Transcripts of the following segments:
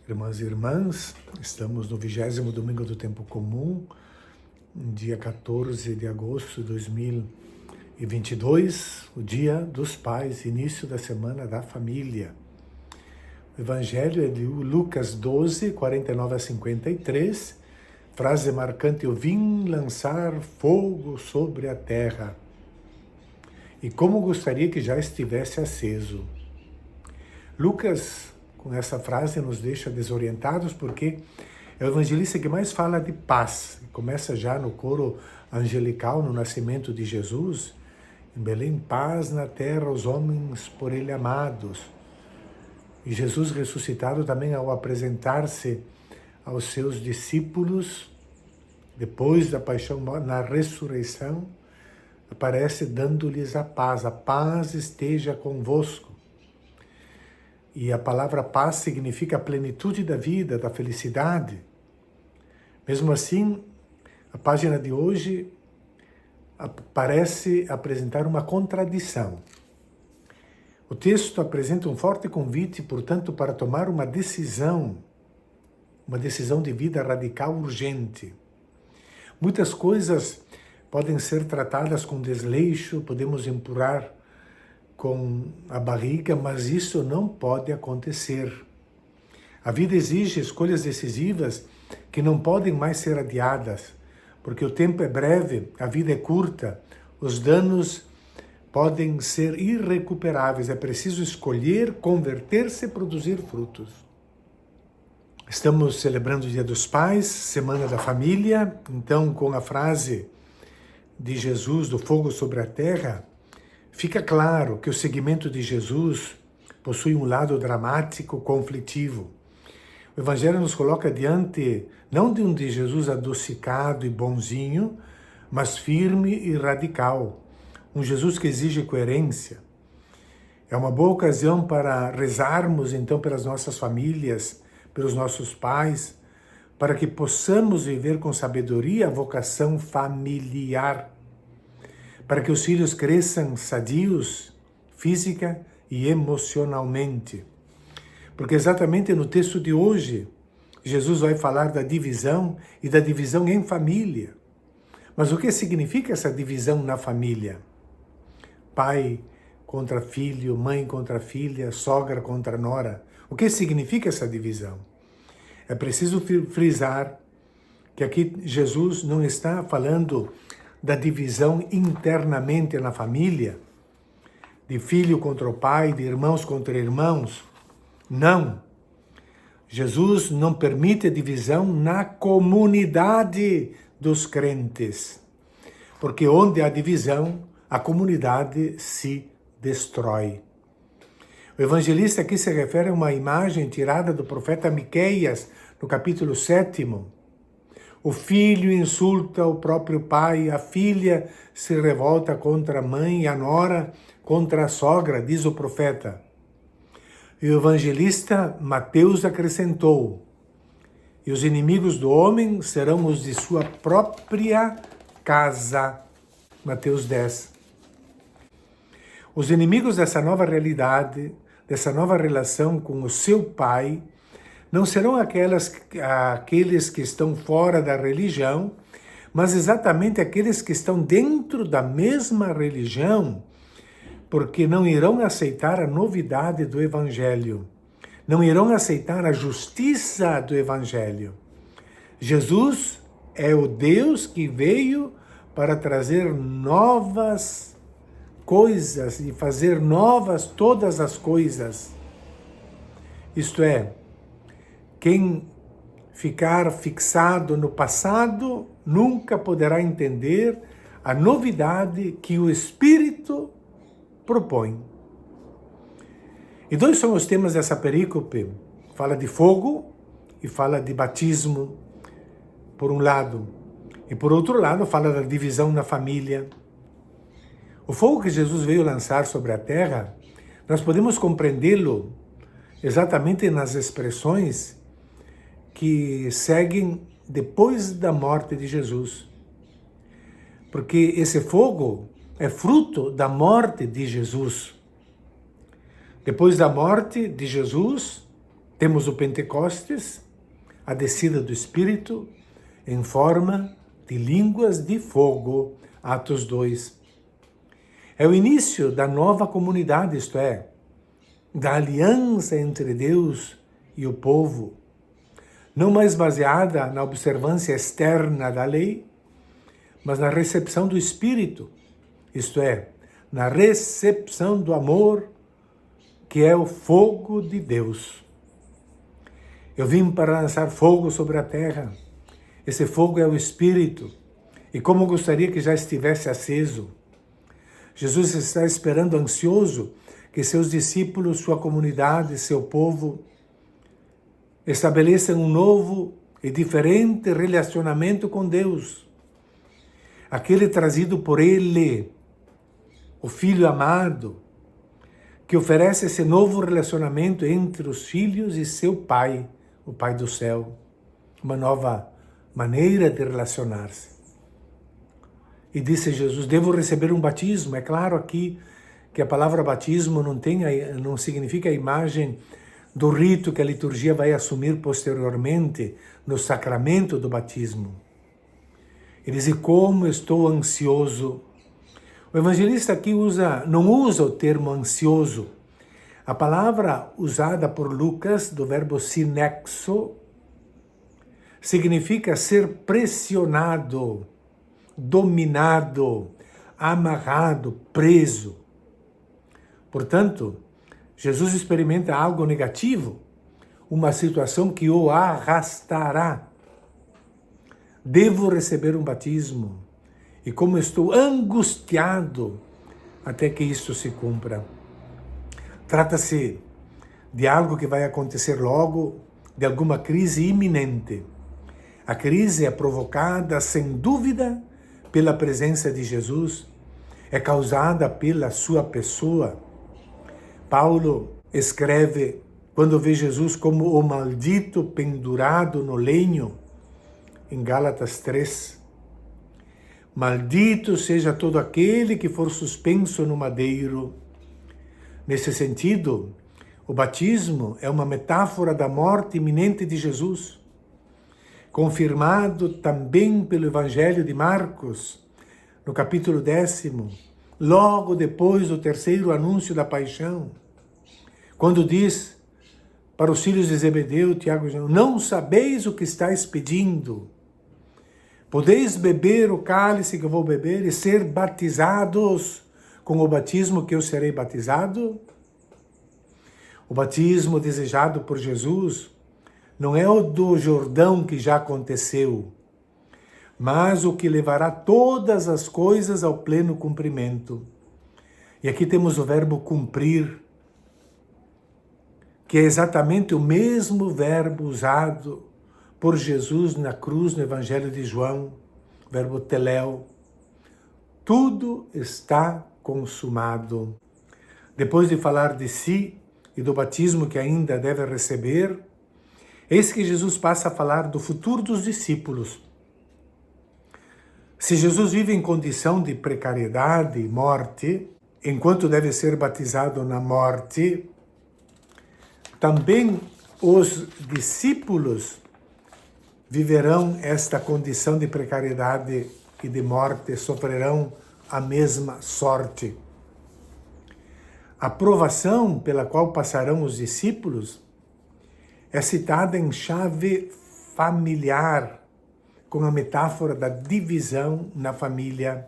Irmãs e irmãs, estamos no 20º domingo do tempo comum, dia 14 de agosto de 2022, o dia dos pais, início da semana da família. O evangelho é de Lucas 12, 49 a 53, frase marcante: eu vim lançar fogo sobre a terra. E como gostaria que já estivesse aceso. Lucas, com essa frase, nos deixa desorientados, porque é o evangelista que mais fala de paz. Começa já no coro angelical, no nascimento de Jesus, em Belém: paz na terra aos homens por ele amados. E Jesus ressuscitado também, ao apresentar-se aos seus discípulos, depois da paixão, na ressurreição, aparece dando-lhes a paz esteja convosco. E a palavra paz significa a plenitude da vida, da felicidade. Mesmo assim, a página de hoje parece apresentar uma contradição. O texto apresenta um forte convite, portanto, para tomar uma decisão de vida radical urgente. Muitas coisas podem ser tratadas com desleixo, podemos empurrar com a barriga, mas isso não pode acontecer. A vida exige escolhas decisivas que não podem mais ser adiadas, porque o tempo é breve, a vida é curta, os danos podem ser irrecuperáveis, é preciso escolher, converter-se e produzir frutos. Estamos celebrando o Dia dos Pais, Semana da Família, então com a frase de Jesus do fogo sobre a terra, fica claro que o seguimento de Jesus possui um lado dramático, conflitivo. O Evangelho nos coloca diante, não de um de Jesus adocicado e bonzinho, mas firme e radical. Um Jesus que exige coerência. É uma boa ocasião para rezarmos, então, pelas nossas famílias, pelos nossos pais, para que possamos viver com sabedoria a vocação familiar, para que os filhos cresçam sadios, física e emocionalmente. Porque exatamente no texto de hoje, Jesus vai falar da divisão e da divisão em família. Mas o que significa essa divisão na família? Pai contra filho, mãe contra filha, sogra contra nora. O que significa essa divisão? É preciso frisar que aqui Jesus não está falando da divisão internamente na família, de filho contra o pai, de irmãos contra irmãos. Não. Jesus não permite divisão na comunidade dos crentes, porque onde há divisão, a comunidade se destrói. O evangelista aqui se refere a uma imagem tirada do profeta Miqueias, no capítulo 7º. O filho insulta o próprio pai, a filha se revolta contra a mãe e a nora contra a sogra, diz o profeta. E o evangelista Mateus acrescentou: e os inimigos do homem serão os de sua própria casa. Mateus 10. Os inimigos dessa nova realidade, dessa nova relação com o seu pai, não serão aqueles que estão fora da religião, mas exatamente aqueles que estão dentro da mesma religião, porque não irão aceitar a novidade do Evangelho, não irão aceitar a justiça do Evangelho. Jesus é o Deus que veio para trazer novas coisas e fazer novas todas as coisas. Isto é, quem ficar fixado no passado nunca poderá entender a novidade que o Espírito propõe. E dois são os temas dessa perícope. Fala de fogo e fala de batismo, por um lado. E por outro lado, fala da divisão na família. O fogo que Jesus veio lançar sobre a terra, nós podemos compreendê-lo exatamente nas expressões que seguem depois da morte de Jesus. Porque esse fogo é fruto da morte de Jesus. Depois da morte de Jesus, Temos o Pentecostes, a descida do Espírito, em forma de línguas de fogo, Atos 2. É o início da nova comunidade, isto é, da aliança entre Deus e o povo, não mais baseada na observância externa da lei, mas na recepção do Espírito, isto é, na recepção do amor, que é o fogo de Deus. Eu vim para lançar fogo sobre a terra. Esse fogo é o Espírito. E como gostaria que já estivesse aceso. Jesus está esperando ansioso que seus discípulos, sua comunidade, seu povo estabeleçam um novo e diferente relacionamento com Deus. Aquele trazido por Ele, o Filho amado, que oferece esse novo relacionamento entre os filhos e seu Pai, o Pai do céu. Uma nova maneira de relacionar-se. E disse Jesus, devo receber um batismo. É claro aqui que a palavra batismo não significa a imagem do rito que a liturgia vai assumir posteriormente no sacramento do batismo. Ele diz, como estou ansioso. O evangelista aqui não usa o termo ansioso. A palavra usada por Lucas, do verbo sinexo, significa ser pressionado, dominado, amarrado, preso. Portanto, Jesus experimenta algo negativo, uma situação que o arrastará. Devo receber um batismo, e como estou angustiado até que isto se cumpra. Trata-se de algo que vai acontecer logo, de alguma crise iminente. A crise é provocada, sem dúvida, pela presença de Jesus, é causada pela sua pessoa. Paulo escreve, quando vê Jesus como o maldito pendurado no lenho, em Gálatas 3. Maldito seja todo aquele que for suspenso no madeiro. Nesse sentido, o batismo é uma metáfora da morte iminente de Jesus, confirmado também pelo Evangelho de Marcos, no capítulo 10, logo depois do terceiro anúncio da paixão, quando diz para os filhos de Zebedeu, Tiago e João, não sabeis o que estáis pedindo. Podeis beber o cálice que eu vou beber e ser batizados com o batismo que eu serei batizado? O batismo desejado por Jesus não é o do Jordão que já aconteceu, mas o que levará todas as coisas ao pleno cumprimento. E aqui temos o verbo cumprir, que é exatamente o mesmo verbo usado por Jesus na cruz no Evangelho de João, o verbo teléo. Tudo está consumado. Depois de falar de si e do batismo que ainda deve receber, eis que Jesus passa a falar do futuro dos discípulos. Se Jesus vive em condição de precariedade e morte, enquanto deve ser batizado na morte, também os discípulos viverão esta condição de precariedade e de morte, sofrerão a mesma sorte. A provação pela qual passarão os discípulos é citada em chave familiar, com a metáfora da divisão na família.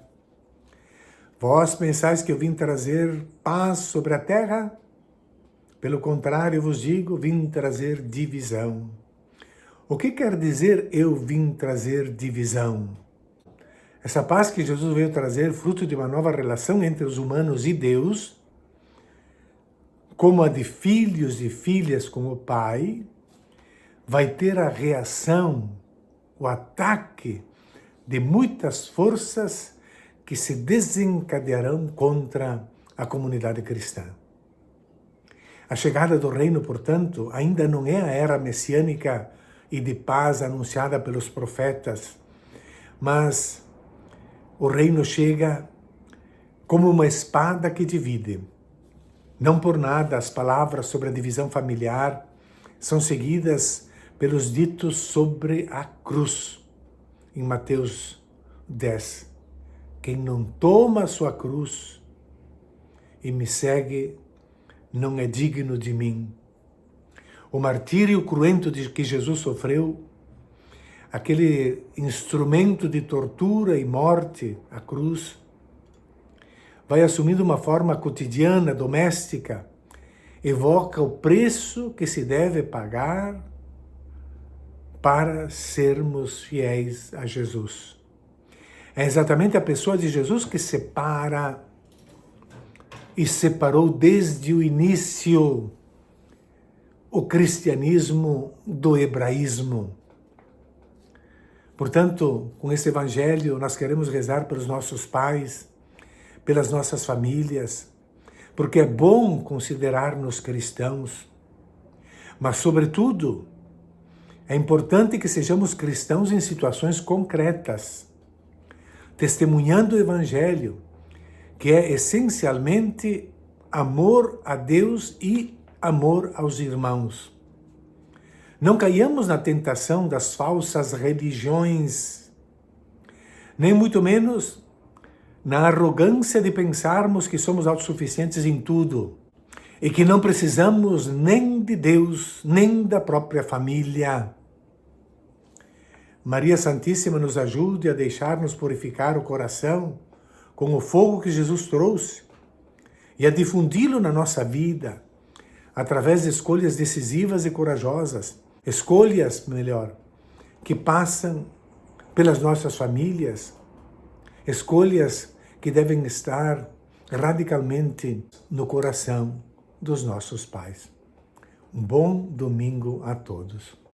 Vós pensais que eu vim trazer paz sobre a terra? Pelo contrário, eu vos digo, vim trazer divisão. O que quer dizer eu vim trazer divisão? Essa paz que Jesus veio trazer, fruto de uma nova relação entre os humanos e Deus, como a de filhos e filhas com o Pai, vai ter a reação, o ataque de muitas forças que se desencadearão contra a comunidade cristã. A chegada do reino, portanto, ainda não é a era messiânica e de paz anunciada pelos profetas, mas o reino chega como uma espada que divide. Não por nada as palavras sobre a divisão familiar são seguidas pelos ditos sobre a cruz, em Mateus 10. Quem não toma a sua cruz e me segue não é digno de mim. O martírio cruento que Jesus sofreu, aquele instrumento de tortura e morte, a cruz, vai assumindo uma forma cotidiana, doméstica, evoca o preço que se deve pagar para sermos fiéis a Jesus. É exatamente a pessoa de Jesus que separa e separou desde o início o cristianismo do hebraísmo. Portanto, com esse evangelho, nós queremos rezar pelos nossos pais, pelas nossas famílias, porque é bom considerar-nos cristãos, mas, sobretudo, é importante que sejamos cristãos em situações concretas, testemunhando o evangelho, que é essencialmente amor a Deus e amor aos irmãos. Não caiamos na tentação das falsas religiões, nem muito menos na arrogância de pensarmos que somos autossuficientes em tudo e que não precisamos nem de Deus, nem da própria família. Maria Santíssima nos ajude a deixar-nos purificar o coração com o fogo que Jesus trouxe e a difundi-lo na nossa vida através de escolhas decisivas e corajosas, escolhas, melhor, que passam pelas nossas famílias, escolhas que devem estar radicalmente no coração dos nossos pais. Um bom domingo a todos.